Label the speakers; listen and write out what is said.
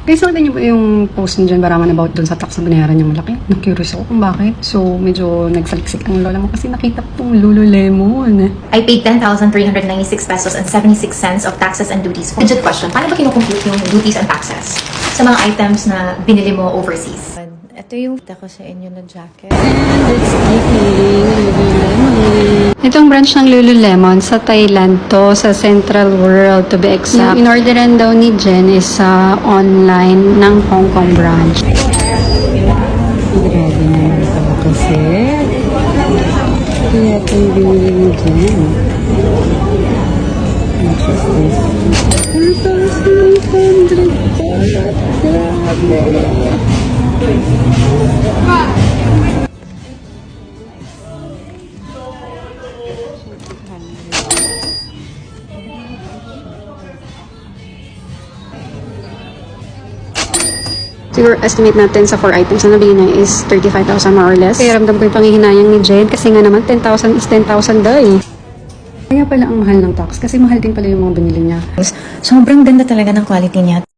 Speaker 1: Guys, nakita niyo ba yung post niyo dyan, baraman about dun sa tax na binayaran niya malaki? Na-curious ako kung bakit. So, medyo nagsaliksik ang lola mo kasi nakita ko tong Lululemon.
Speaker 2: I paid 10,396 pesos and 76 cents of taxes and duties. Legit question, paano ba kinukompute yung duties and taxes sa mga items na binili mo overseas?
Speaker 3: Ito yung kita ko sa inyo na jacket.
Speaker 1: Itong branch ng Lululemon sa Thailand to, sa Central World to be exact. Yung in-orderan daw ni Jen is sa online ng Hong Kong branch. Grabe naman ito kasi. Kaya itong binili ni Jen. Much is this? 4,800 Grabe. Siguro estimate natin sa 4 items na nabili niya is 35,000 more or less. Kaya ramdam ko yung panghihinayang ni Jade kasi nga naman 10,000 is 10,000 day. Kaya pala ang mahal ng tax kasi mahal din pala yung mga binili niya.
Speaker 3: Sobrang ganda talaga ng quality niya.